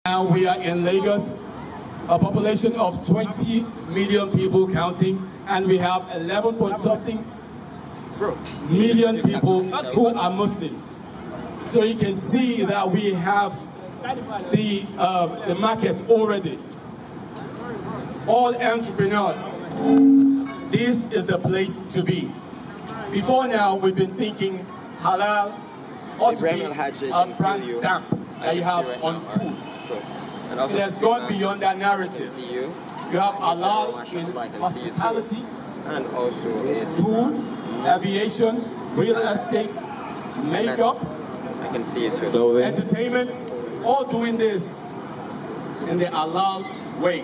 Now we are in Lagos, a population of 20 million people counting, and we have 11 point something million people who are Muslims. So you can see that we have the market already. All entrepreneurs, this is the place to be. Before now, we've been thinking halal ought to be a brand stamp that you have on food. It has gone beyond that narrative. You have halal in hospitality, and also food, aviation, real estate, makeup, I can see it too. Entertainment, all doing this in the halal way.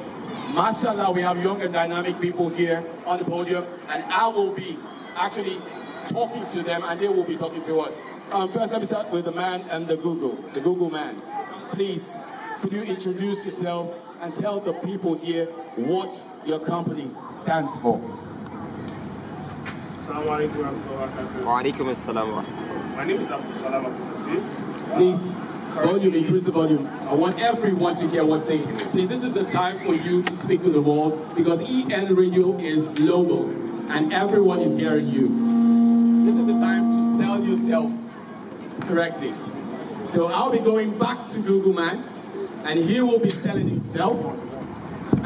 Mashallah, we have young and dynamic people here on the podium, and I will be actually talking to them, and they will be talking to us. First, let me start with the man and the Google man. Please, could you introduce yourself and tell the people here what your company stands for? Walaikum assalam. My name is Abdul Salam. Please, volume, increase the volume. I want everyone to hear what's saying. Please, this is the time for you to speak to the world, because EN Radio is global and everyone is hearing you. This is the time to sell yourself correctly. So I'll be going back to Google Man, and he will be selling himself.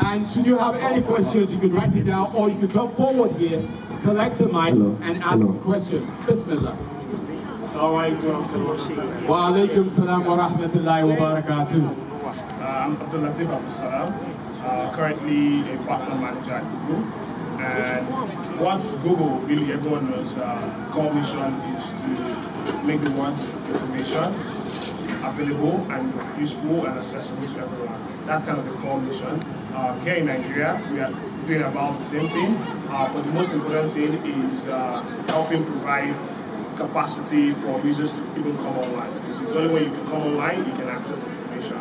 And should you have any questions, you could write it down, or you could come forward here, collect the mic, and ask a question. Bismillah. Wa alaikum salam wa rahmatullahi wa barakatuh. I'm Abdul Latif Abdul Salam, currently a partner manager at Google. And what's Google, really everyone knows, core mission is to make the world's information available and useful and accessible to everyone. That's kind of the core mission. Here in Nigeria, we are doing about the same thing, but the most important thing is helping provide capacity for users to even come online. Because it's the only way you can come online, you can access information.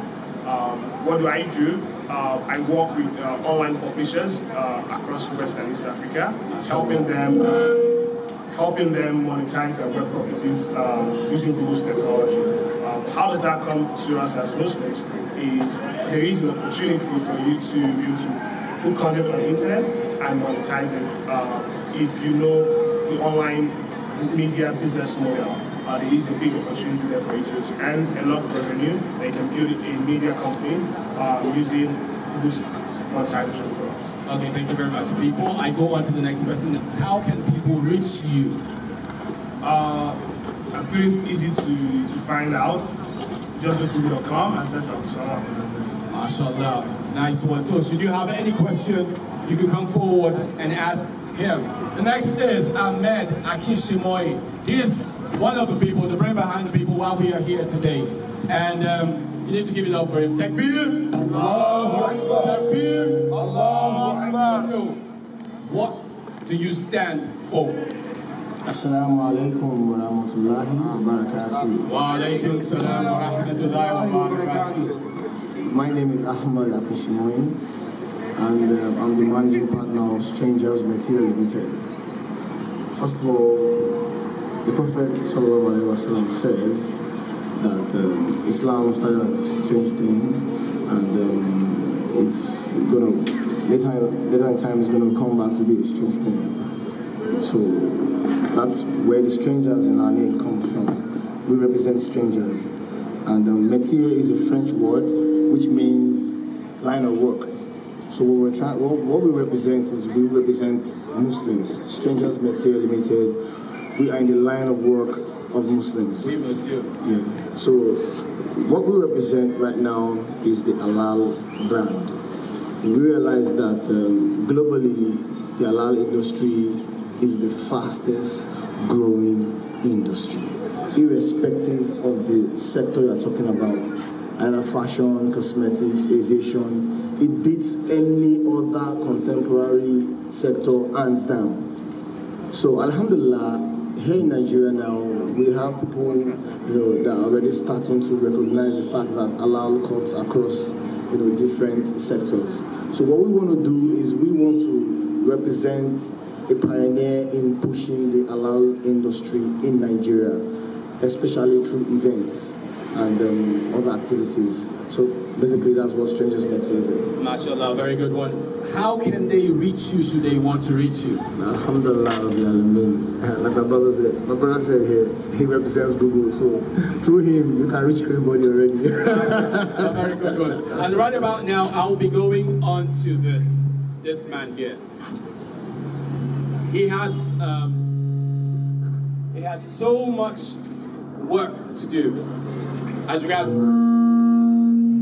What do? I work with online publishers across West and East Africa, helping them monetize their web properties using Google's technology. How does that come to us as Muslims? Is there is an opportunity for you to be able to put content on the internet and monetize it. If you know the online media business model, there is a big opportunity there for you to earn a lot of revenue. They can build a media company using Google's monetization products. Okay, thank you very much. Before I go on to the next person, how can people reach you? Pretty easy to find out. Just go to google.com and search up Salam. MashaAllah, nice one. So should you have any question, you can come forward and ask him. The next is Ahmed Akishimoy. He is one of the people, the brain behind the people while we are here today. And you need to give it up for him. Takbir! Allahu Akbar! Takbir! Allahu Akbar! So, what do you stand for? Assalamu alaikum wa rahmatullahi wa barakatuh. Wa alaikum salam wa rahmatullahi wa barakatuh. My name is Ahmed Akishimoy, and I'm the managing partner of Strangers Material Limited. First of all, the Prophet ﷺ says that Islam started as a strange thing, and it's gonna later in time it's gonna come back to be a strange thing. So that's where the strangers in our name comes from. We represent strangers, and métier is a French word which means line of work. So what we represent is we represent Muslims. Strangers Métier Limited. We are in the line of work of Muslims. Oui, monsieur. Yeah. So what we represent right now is the halal brand. We realize that globally the halal industry is the fastest growing industry, irrespective of the sector you're talking about, either fashion, cosmetics, aviation. It beats any other contemporary sector hands down. So Alhamdulillah, here in Nigeria now, we have people that are already starting to recognize the fact that halal cuts across different sectors. So what we want to do is we want to represent a pioneer in pushing the halal industry in Nigeria, especially through events and other activities. So basically that's what Strangers Met is. MashaAllah, very good one. How can they reach you should they want to reach you? Alhamdulillah, like my brother said here, he represents Google, so through him you can reach everybody already. A very good one. And right about now, I'll be going on to this man here. He has so much work to do as regards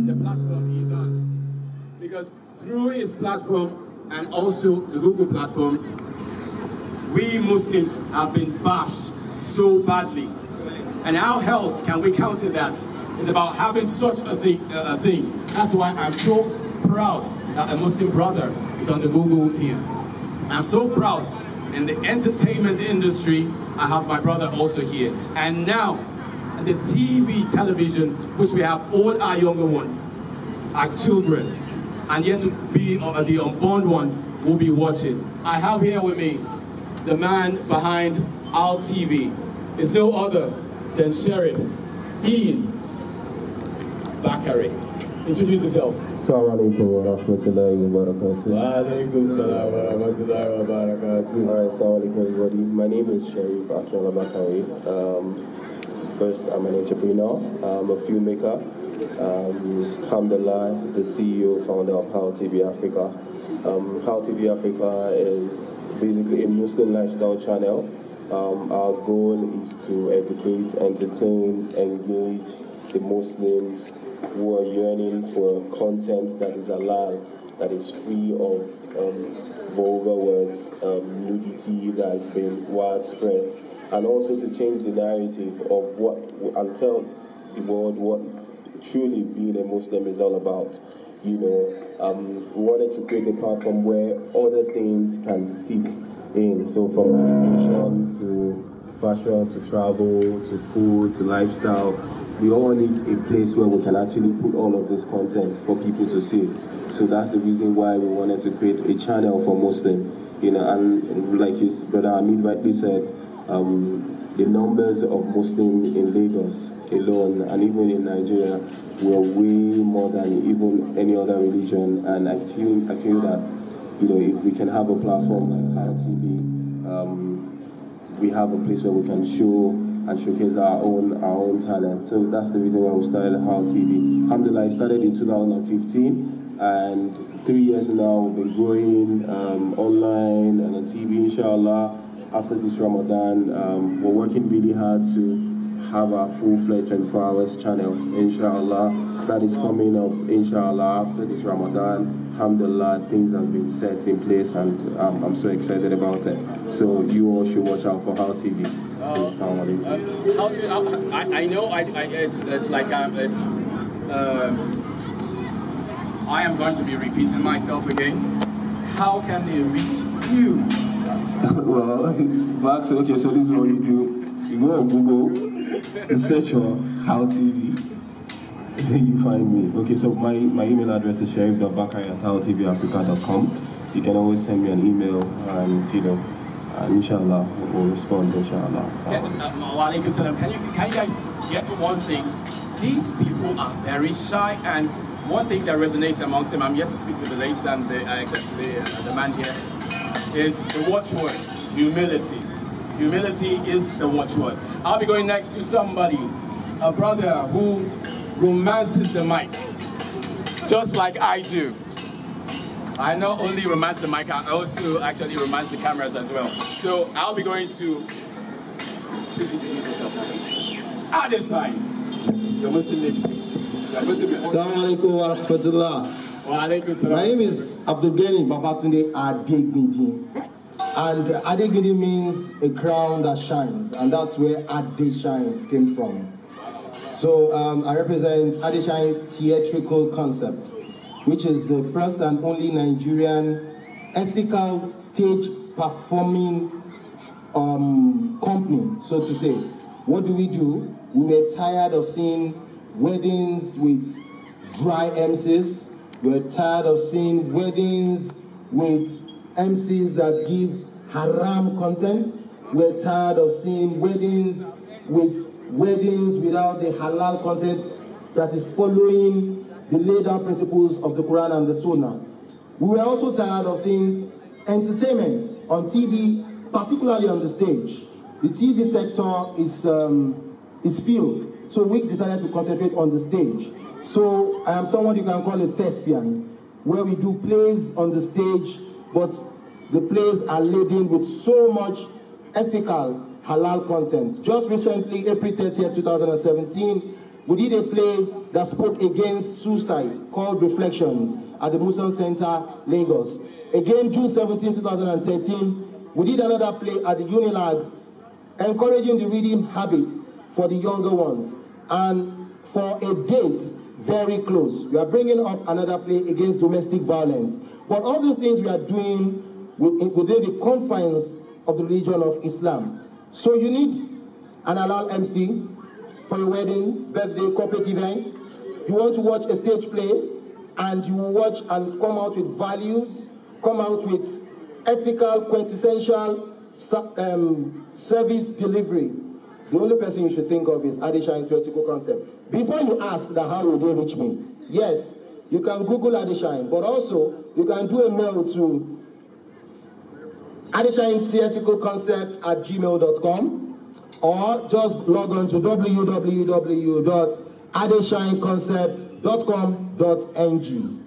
the platform he's on. Because through his platform and also the Google platform, we Muslims have been bashed so badly. And how else can we counter that? It's about having such a thing. That's why I'm so proud that a Muslim brother is on the Google team. I'm so proud in the entertainment industry, I have my brother also here. And now, the television, which we have all our younger ones, our children, and yet to be the unborn ones will be watching. I have here with me the man behind Al TV. It's no other than Sheriff Dean Bakari. Introduce yourself. Assalamu alaikum wa rahmatullahi wa barakatuh. Wa alaikum salam wa rahmatullahi wa barakatuh. Alright, assalamu alaikum everybody. My name is Sharif Bakari. First, I'm an entrepreneur. I'm a filmmaker. Alhamdulillah, the CEO, founder of HalalTV Africa. HalalTV Africa is basically a Muslim lifestyle channel. Our goal is to educate, entertain, engage the Muslims who are yearning for content that is halal, that is free of vulgar words, nudity that has been widespread, and also to change the narrative of what, and tell the world what truly being a Muslim is all about. You know, we wanted to create a platform where other things can sit in. So from education to fashion to travel to food to lifestyle, we all need a place where we can actually put all of this content for people to see. So that's the reason why we wanted to create a channel for Muslim. You know, and like his brother Hamid rightly said, the numbers of Muslims in Lagos alone and even in Nigeria were way more than even any other religion. And I feel that, you know, if we can have a platform like HalalTV, we have a place where we can show and showcase our own talent. So that's the reason why we started HalalTV. Alhamdulillah, I started in 2015, and 3 years now we've been growing online and on TV, inshallah. After this Ramadan, we're working really hard to have our full-fledged 24 hours channel, inshallah. That is coming up, inshallah, after this Ramadan. Alhamdulillah, things have been set in place, and I'm so excited about it. So you all should watch out for HalalTV. I know it's like I am going to be repeating myself again. How can they reach you? Well, Max, okay, so this is what you do. You go on Google, you search for HalalTV, then you find me. Okay, so my email address is sharif.bakari@halaltvafrica.com. You can always send me an email, and you know, and inshallah we'll respond, inshallah. Can you guys get one thing? These people are very shy, and one thing that resonates amongst them, I'm yet to speak with the ladies and the man here, is the watchword, humility. Humility is the watchword. I'll be going next to somebody, a brother who romances the mic, just like I do. I not only romance the mic, I also actually romance the cameras as well. So I'll be going to, please introduce yourself. Adesai, your Muslim name, please. Assalamu alaikum wa rahmatullah. My name is Abdul-Ghani Babatunde Adegbindi. And Adegbindi means a crown that shines, and that's where Adeshine came from. So I represent Adeshine Theatrical Concept, which is the first and only Nigerian ethical stage performing company, so to say. What do? We were tired of seeing weddings with dry MCs. We're tired of seeing weddings with MCs that give haram content. We're tired of seeing weddings without the halal content that is following the laid down principles of the Quran and the Sunnah. We were also tired of seeing entertainment on TV, particularly on the stage. The TV sector is filled, so we decided to concentrate on the stage. So I am someone you can call a thespian, where we do plays on the stage, but the plays are laden with so much ethical halal content. Just recently, April 30th, 2017, we did a play that spoke against suicide called Reflections at the Muslim Center, Lagos. Again, June 17, 2013, we did another play at the Unilag, encouraging the reading habit for the younger ones. And for a date very close, we are bringing up another play against domestic violence. But all these things we are doing within the confines of the religion of Islam. So you need an halal MC for your weddings, birthday, corporate events. You want to watch a stage play, and you watch and come out with values, come out with ethical, quintessential service delivery. The only person you should think of is Adesha in Theoretical Concept. Before you ask that how will they reach me? Yes, you can Google Adesha, but also you can do a mail to adeshaintheatricalconcepts@gmail.com, or just log on to www.adeshainconcepts.com.ng.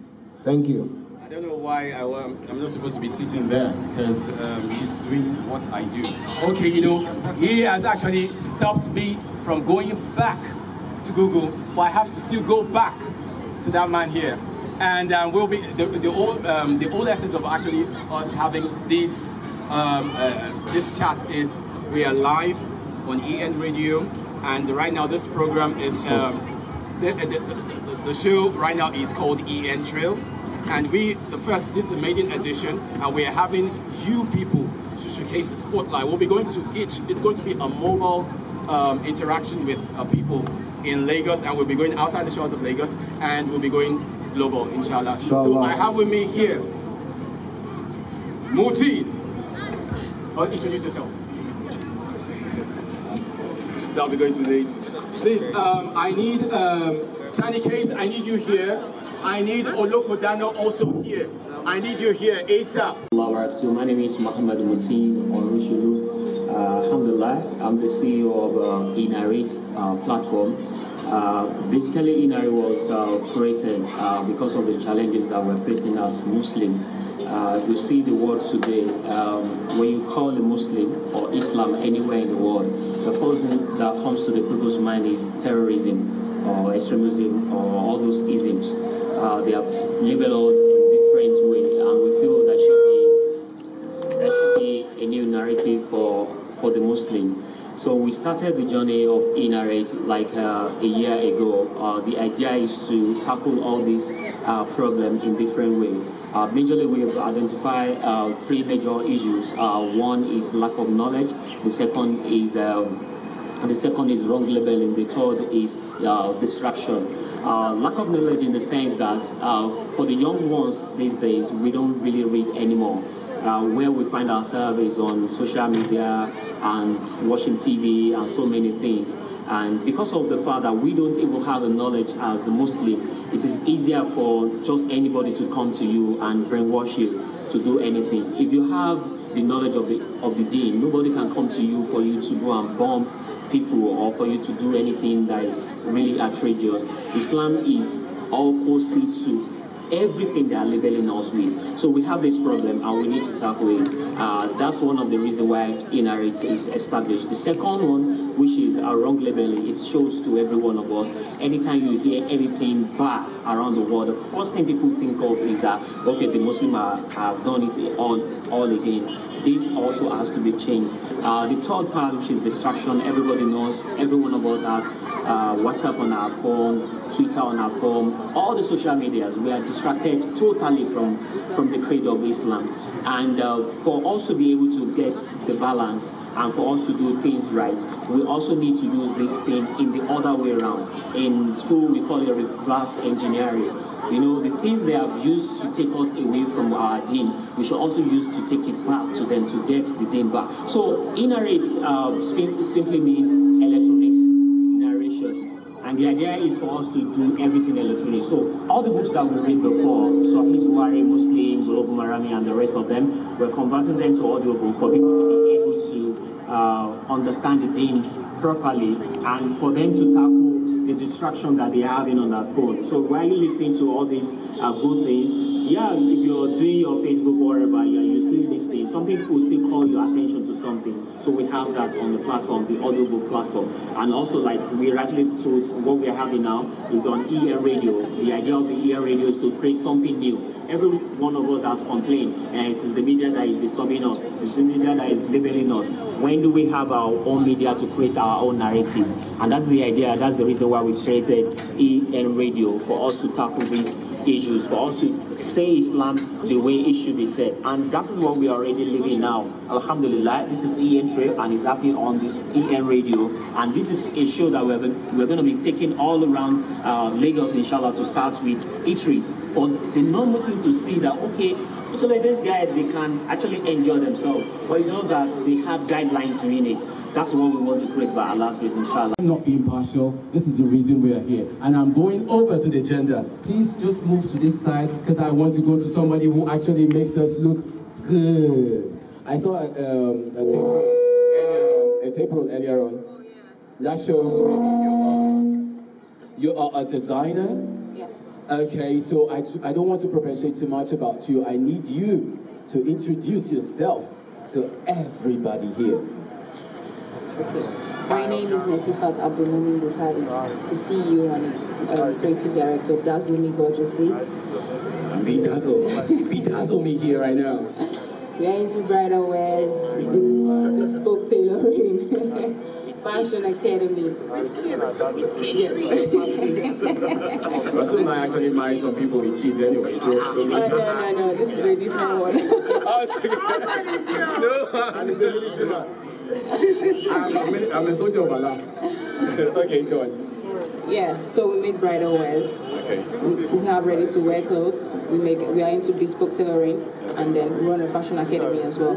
Thank you. I don't know why I'm not supposed to be sitting there, because he's doing what I do. Okay, you know, he has actually stopped me from going back to Google, but I have to still go back to that man here. And we'll be the old essence of actually us having this chat is we are live on EN Radio, and right now this program is the show right now is called enTRAIL, and this is the maiden edition, and we are having you people to showcase the spotlight. We'll be going to it's going to be a mobile interaction with people in Lagos, and we'll be going outside the shores of Lagos, and we'll be going global, inshallah. So I have with me here Muti. Introduce yourself. So I'll be going to late. Please, I need Sunny Case, I need you here. I need Olokodano also here. I need you here, ASAP. My name is Muhammad Muti Onrushilu. Alhamdulillah, I'm the CEO of enTRAIL platform. Basically, enTRAIL was created because of the challenges that we're facing as Muslims. You see the world today, when you call a Muslim or Islam anywhere in the world, the first thing that comes to the people's mind is terrorism or extremism or all those isms. They are labeled in different ways, and we feel there should be a new narrative for the Muslim. So we started the journey of enTRAIL like a year ago. The idea is to tackle all these problems in different ways. Majorly, we have identified three major issues. One is lack of knowledge. The second is wrong labeling. The third is distraction. Lack of knowledge in the sense that for the young ones these days, we don't really read anymore. Where we find ourselves is on social media and watching TV and so many things. And because of the fact that we don't even have the knowledge as a Muslim, it is easier for just anybody to come to you and brainwash you to do anything. If you have the knowledge of the deen, nobody can come to you for you to go and bomb people or for you to do anything that is really outrageous. Islam is opposite to everything they are labeling us with. So we have this problem and we need to tackle it. That's one of the reasons why enTRAIL is established. The second one, which is wrong labeling, it shows to every one of us. Anytime you hear anything bad around the world, the first thing people think of is that, okay, the Muslims have done it all again. This also has to be changed. The third part, which is distraction, everybody knows, every one of us has WhatsApp on our phone, Twitter on our phone, all the social medias. We are distracted totally from the creed of Islam. And for us to be able to get the balance and for us to do things right, we also need to use this thing in the other way around. In school, we call it reverse engineering. You know, the things they have used to take us away from our deen, we should also use to take it back to them to get the deen back. So enTRAIL simply means electronics narration. And the idea is for us to do everything electronic. So all the books that we read before, Sahih Bukhari, Muslim, Bulugh Marami, and the rest of them, we're converting them to audiobook for people to be able to understand the thing properly, and for them to tackle the distraction that they're having on that phone. So while you're listening to all these good things, yeah, if you're doing your Facebook or whatever, you're still listening, something will still call your attention to something. So we have that on the platform, the audiobook platform. And also, like, we actually put what we're having now is on EN radio. The idea of the EN radio is to create something new. Every one of us has complained, and it is the media that is disturbing us, it's the media that is labeling us. When do we have our own media to create our own narrative? And that's the idea, that's the reason why we created EN radio, for us to tackle these issues, for us to say Islam the way it should be said. And that is what we are already living now. Alhamdulillah, this is enTRAIL, and it's happening on the EN radio. And this is a show that we're going to be taking all around Lagos, inshallah, to start with eateries, for the non-Muslim to see that, okay, so like this guy, they can actually enjoy themselves, but it's just that they have guidelines doing it. That's what we want to create by Allah's grace, inshallah. I'm not being partial. This is the reason we are here. And I'm going over to the gender. Please just move to this side, because I want to go to somebody who actually makes us look good. I saw a table earlier on. That shows you are a designer. Yes. Okay, so I don't want to propitiate too much about you. I need you to introduce yourself to everybody here. Okay. My name is Netifat Abdulmumin Butari, the CEO and creative director of Dazzle Me Gorgeously. Bedazzle me here right now. We are into bridal wears, we do bespoke tailoring, fashion academy. Yes. Russell and I actually married some people with kids anyway, so... No, this is a different one. I'm a soldier of Allah. Okay, go on. Yeah, so we make bridal wears. Okay. We have ready-to-wear clothes. We are into bespoke tailoring, and then we run a fashion academy as well.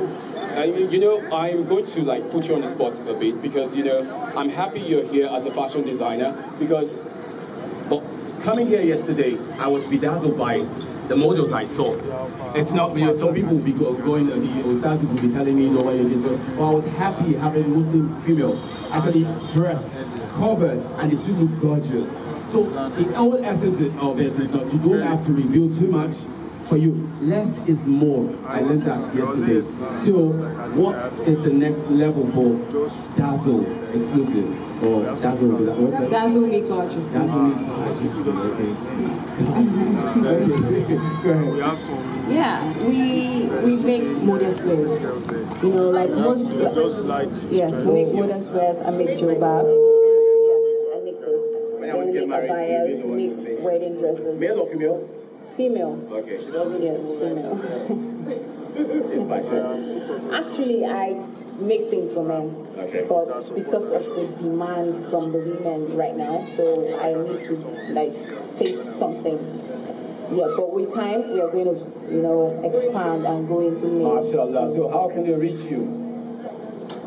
You know, I'm going to put you on the spot a bit, because I'm happy you're here as a fashion designer, because coming here yesterday, I was bedazzled by the models I saw. It's not, some people will be going, the ustazis will be telling me, what it is. But I was happy having a Muslim female actually dressed, covered, and it still looked gorgeous. So the whole essence of this is that you don't have to reveal too much. For you, less is more. I learned that yesterday. So, what is the next level for Dazzle exclusive? Or Dazzle? Dazzle Me Gorgeously. Dazzle Me Gorgeously. Okay. Go ahead. We have some. Yeah, we make modest wears. You know, like most. Yes, we make modest wears. I make jilbabs. Yes, I make this. When I was getting married, we make wedding dresses. Male or female? Female. Okay. Yes, female. It's passion. Actually, I make things for men. Okay. But because of the demand from the women right now, so I need to face something. Yeah, but with time, we are going to, expand and go into more. MashaAllah. So how can they reach you?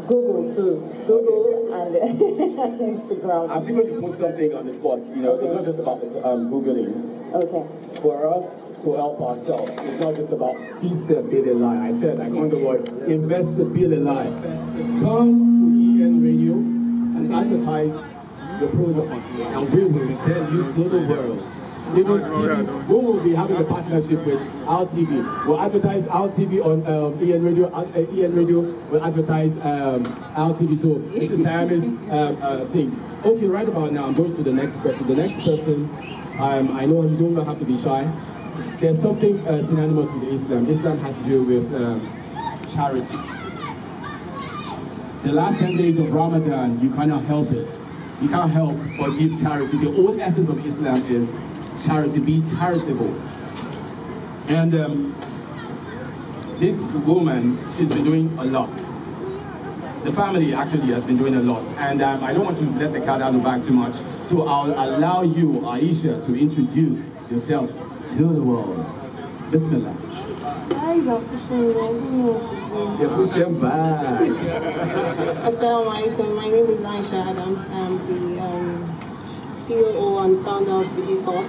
Google too. Google and Instagram. I'm still going to put something on the spot. It's not just about Googling. Okay. For us to help ourselves, it's not just about peace and billion. I said, I coined the word, invest the billion. Come to EN Radio and advertise your product, and we will send you to the world. Even TV, we will be having a partnership with our TV. We'll advertise our TV on EN Radio. EN Radio will advertise our TV. So this is Siamese thing. Okay, right about now, I'm going to the next person. The next person, I know you don't have to be shy. There's something synonymous with Islam. Islam has to do with charity. The last 10 days of Ramadan, you cannot help it. You can't help but give charity. The whole essence of Islam is charity, be charitable. And this woman, she's been doing a lot. The family actually has been doing a lot. And I don't want to let the cat out of the bag too much. So I'll allow you, Aisha, to introduce yourself to the world. Bismillah. Guys are pushing me. I don't know what to say. You're pushing back. Assalamu alaikum. My name is Aisha Adams. I'm the CEO and founder of Sidiko.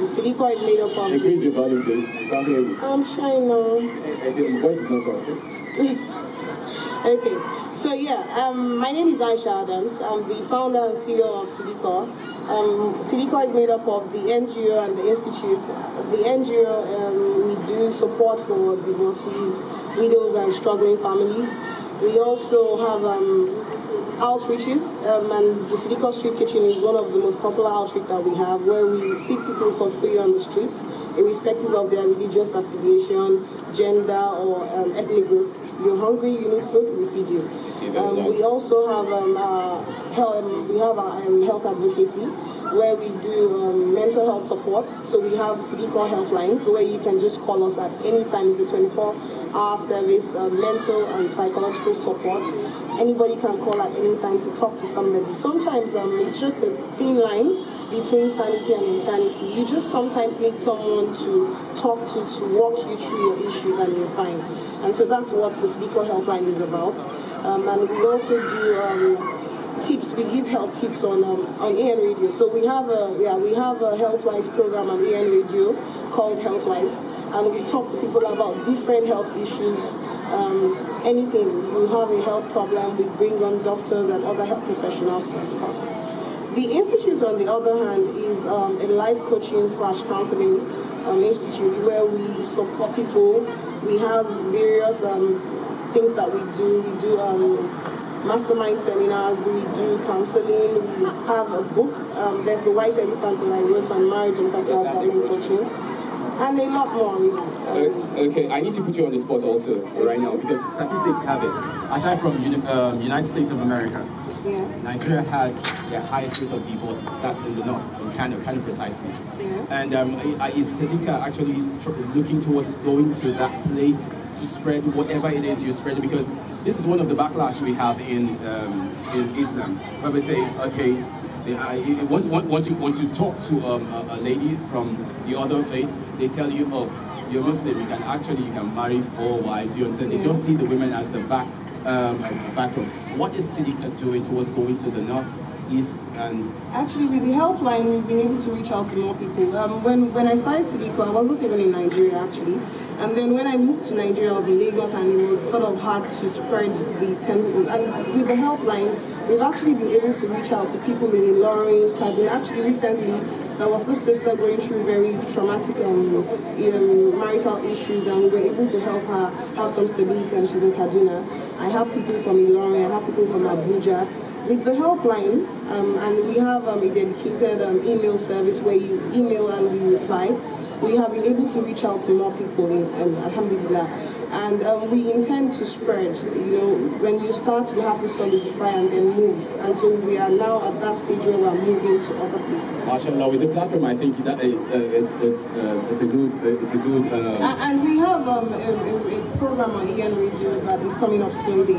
Sidiko is made up of... Increase your volume, please. Can't hear you. I'm shy now. The voice is not so Okay, so yeah, my name is Aisha Adams. I'm the founder and CEO of Sidiko. Sidiko is made up of the NGO and the Institute. The NGO, we do support for divorcees, widows and struggling families. We also have outreaches, and the Sidiko Street Kitchen is one of the most popular outreach that we have, where we feed people for free on the streets, irrespective of their religious affiliation, gender, or ethnic group. You're hungry, you need food, we feed you. We also have health advocacy, where we do mental health support. So we have Sidiko helplines, where you can just call us at any time. It's a 24-hour service, mental and psychological support. Anybody can call at any time to talk to somebody. Sometimes it's just a thin line between sanity and insanity. You just sometimes need someone to talk to walk you through your issues, and you're fine. And so that's what the Sidiko helpline is about. And we also do tips. We give health tips on AN Radio. So we have a Healthwise program on AN Radio called Healthwise, and we talk to people about different health issues. Anything you have a health problem, we bring on doctors and other health professionals to discuss it. The Institute, on the other hand, is a life coaching / counseling institute where we support people. We have various things that we do. We do mastermind seminars, we do counseling, we have a book. There's the White Elephant that I wrote on marriage and personal development coaching, and a lot more. Okay, I need to put you on the spot also right now, because statistics have it. Aside from United States of America, Nigeria has the highest rate of divorce. That's in the north, in Kano precisely. And is Sidiko actually looking towards going to that place to spread whatever it is you're spreading? Because this is one of the backlash we have in Islam, where we say, okay, once you talk to a lady from the other faith, they tell you, oh, you're Muslim, you can marry 4 wives. You understand? They just see the women as the backbone. What is Sidiko doing towards going to the north, east, and... Actually, with the helpline, we've been able to reach out to more people. When I started Sidiko, I wasn't even in Nigeria, actually. And then when I moved to Nigeria, I was in Lagos, and it was sort of hard to spread the tentacles. And with the helpline, we've actually been able to reach out to people in Ilorin, Kaduna. Actually, recently, there was this sister going through very traumatic marital issues, and we were able to help her have some stability, and she's in Kaduna. I have people from Ilorin, I have people from Abuja. With the helpline, and we have a dedicated email service where you email and we reply. We have been able to reach out to more people in Alhamdulillah. And we intend to spread. You know, when you start, you have to solidify and then move. And so we are now at that stage where we are moving to other places. MashaAllah, with the platform, I think that it's a good. And we have a program on EN Radio that is coming up soon. The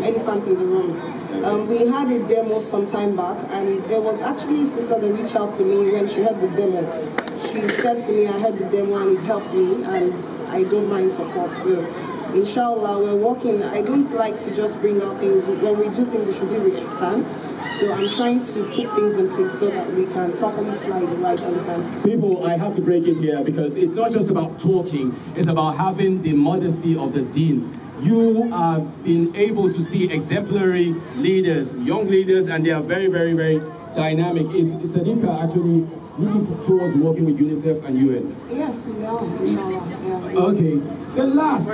Elephant in the Room. We had a demo some time back, and there was actually a sister that reached out to me when she heard the demo. She said to me, I heard the demo and it helped me, and I don't mind support. So, inshallah, we're working. I don't like to just bring out things. When we do things, we should do with ihsan. So I'm trying to put things in place so that we can properly fly the right elephants. People, I have to break it here, because it's not just about talking, it's about having the modesty of the deen. You have been able to see exemplary leaders, young leaders, and they are very, very, very dynamic. Is Sidiko actually looking towards working with UNICEF and UN? Yes, we are, inshallah. Yeah. Okay, the last,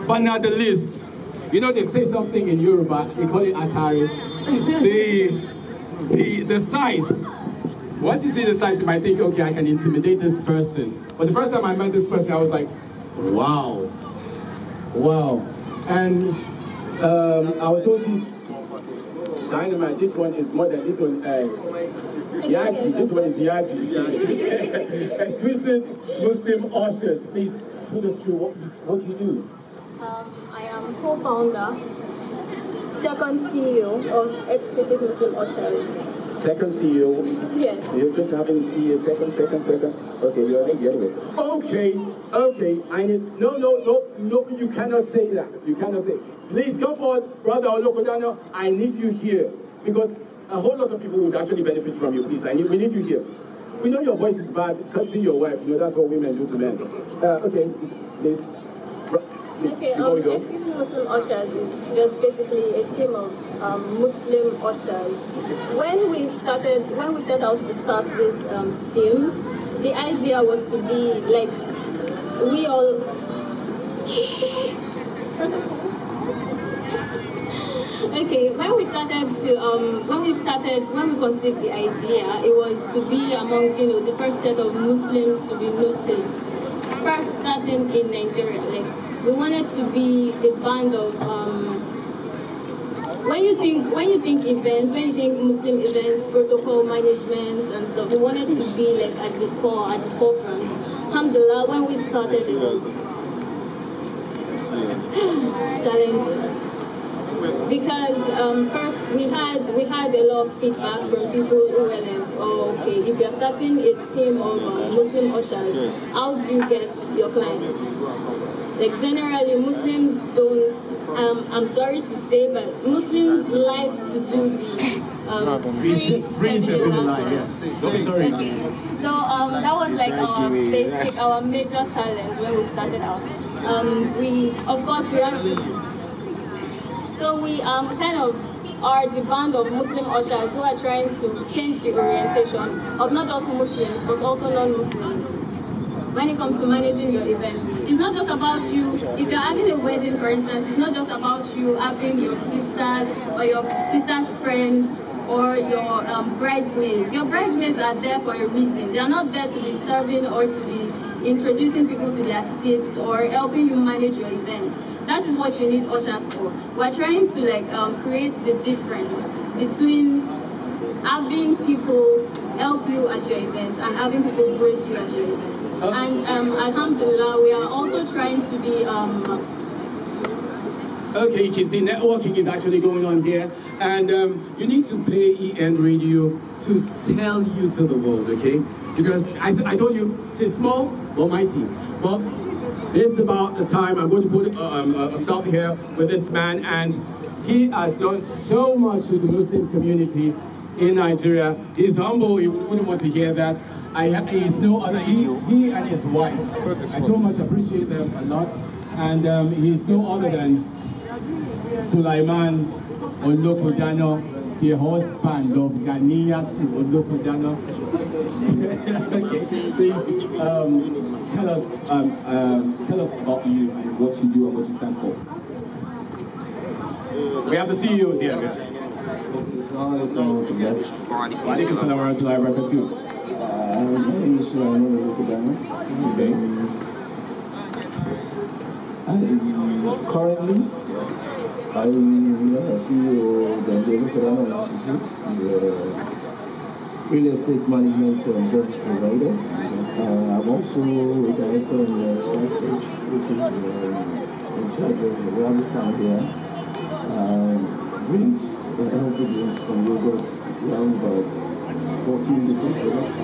but not the least. You know, they say something in Yoruba, they call it Atari. The size. Once you see the size, you might think, okay, I can intimidate this person. But the first time I met this person, I was like, wow. Wow. And I was also dynamite. This one is more than this one. Yaji. This one is Yaji. Exquisite Muslim ushers. Please put us through what you do. I am co-founder, second CEO of Exquisite Muslim Ushers. Second CEO? Yes. You just happen to see a second. Okay, you're already anyway. Okay. I need, no, you cannot say that. You cannot say. Please come forward, brother Olokodano. I need you here. Because a whole lot of people would actually benefit from you, please. We need you here. We know your voice is bad, can't see your wife. You know, that's what women do to men. Okay, please. Okay, Exclusive Muslim Ushers is just basically a team of Muslim ushers. When we set out to start this team, the idea was to be like, we all... Okay, when we conceived the idea, it was to be among, you know, the first set of Muslims to be noticed. First starting in Nigeria, like, we wanted to be the band of, when you think events, when you think Muslim events, protocol management and stuff, we wanted to be like at the core, at the forefront. Alhamdulillah, when we started, it was challenging. Because first we had a lot of feedback from people who were like, oh, okay, if you're starting a team of Muslim ushers, how do you get your clients? Like generally, Muslims don't. I'm sorry to say, but Muslims like to do the free Sorry. So that was like our major challenge when we started out. We kind of are the band of Muslim ushers who are trying to change the orientation of not just Muslims but also non-Muslims when it comes to managing your event. It's not just about you. If you're having a wedding, for instance, it's not just about you having your sisters or your sister's friends or your bridesmaids. Your bridesmaids are there for a reason. They are not there to be serving or to be introducing people to their seats or helping you manage your event. That is what you need ushers for. We're trying to like create the difference between having people help you at your events and having people brace you at your events. And alhamdulillah, we are also trying to be Okay, you can see networking is actually going on here, and you need to pay EN Radio to sell you to the world, okay? Because I told you, it's small but mighty. But this is about the time I'm going to put a stop here with this man, and he has done so much to the Muslim community in Nigeria. He's humble, you wouldn't want to hear that. He's no other, he and his wife. I so much appreciate them a lot, and he's no other than Sulaiman Olokodano, the husband of Ghanaian to Olokodano. Please tell us about you and what you do and what you stand for. We have the CEOs here. Walaikum salam wa rahmatullahi wa barakatuh. My name is Sulaiman Olokodano. Currently, I am CEO of the Olokodano Associates, the real estate management and service provider. I'm also a director in the Spice Page, which is in charge of the Rabbit stand here. Drinks, healthy drinks from yogurt, around about 14 different products.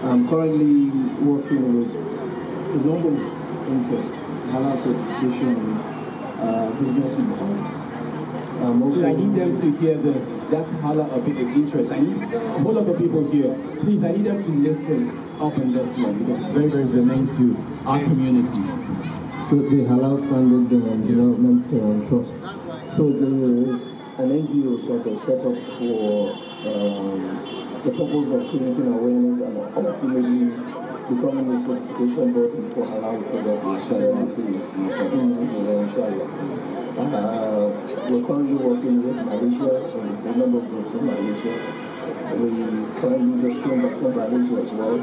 I'm currently working with a number of interests, halal certification and business incomes. I need them to hear this. That's halal a big interest. I need a whole lot of people here. Please, I need them to listen up and listen because it's very, very germane to our community. To the Halal Standard Development Trust. So it's an NGO sort of set up for the purpose of creating awareness and ultimately becoming a certification body for halal products. We're currently working with Malaysia and a number of groups in Malaysia. We currently just came back from Malaysia as well.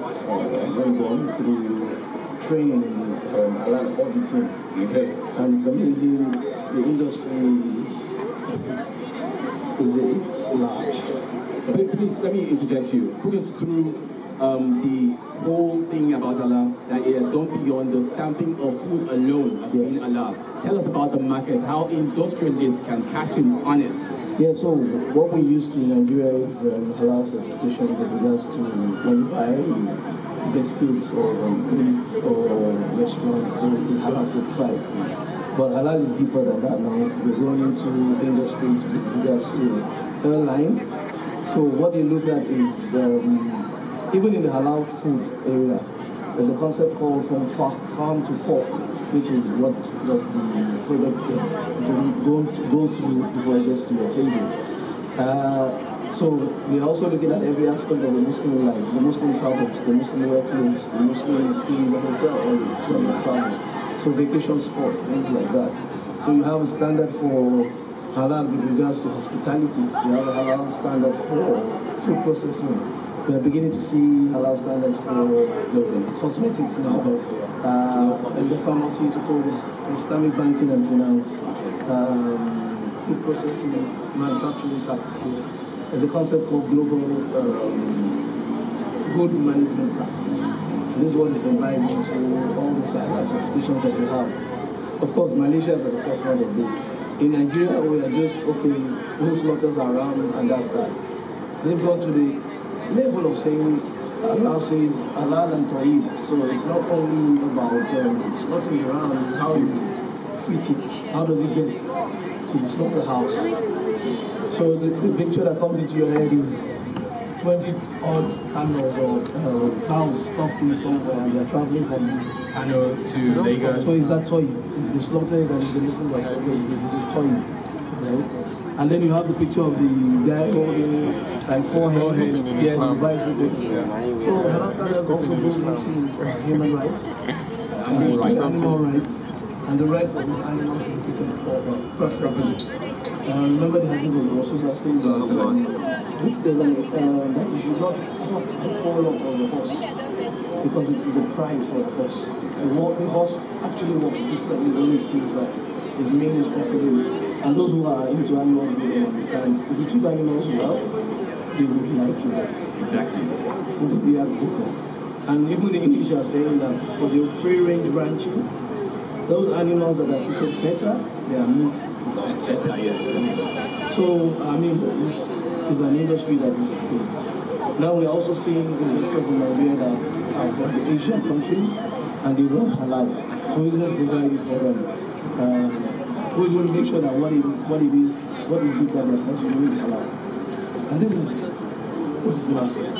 We're going through training in halal auditing. And it's amazing, the industry is large. Please, let me interject you. Put us through the whole thing about Allah, that it has gone beyond the stamping of food alone as being Allah. Tell us about the market, how industrialists can cash in on it. Yeah, so what we used to in Nigeria is halal certification with regards to when you buy biscuits or meats or restaurants, so it's halal certified. But halal is deeper than that now. We're going into industries with regards to airline. So what you look at is, even in the halal food area, there's a concept called from farm to fork, which is what does the product go through before it gets to your table. So we're also looking at every aspect of the Muslim life, the Muslim travels, the Muslim wear clothes, the Muslim stay in the hotel or the travel. So vacation spots, things like that. So you have a standard for halal with regards to hospitality. You have a halal standard for food processing. We are beginning to see halal standards for cosmetics now, and the pharmaceuticals, Islamic banking and finance, food processing, manufacturing practices. There's a concept called global good management practice. And this is what is invited into all the certifications that we have. Of course, Malaysia is at the forefront of this. In Nigeria, we are just, okay, no slaughters are around, and that's that. They've gone to the level of saying, Allah says, halal and enTRAIL. So it's not only about slaughtering around, it's how you treat it. How does it get to the slaughterhouse? So the picture that comes into your head is 20-odd camels or cows stuffed in somewhere. They're traveling from Kano to Lagos. So is that toy? The slaughter that is the Muslim is toy. Right? And then you have the picture of the guy holding like 4 hands on the bicycle. So halal standards also goes into human rights, animal rights, and the right for these animals to be taken preferably. Remember the hadith of Rasulullah says that you should not cut the forelock of the horse because it is a pride for the horse. The horse actually walks differently when it sees that his mane is popular. And those who are into animals will understand. If you treat animals well, they would like you better. Exactly. They will be advocated. And even the English are saying that for the free-range ranching, those animals that are treated better, their meat is better. Yeah. So, I mean, this is an industry that is big. Now we're also seeing investors in Nigeria that are from the Asian countries, and they want halal. So it's going to provide it for them. We're going to make sure that what is it that they're consuming is halal. And this is massive.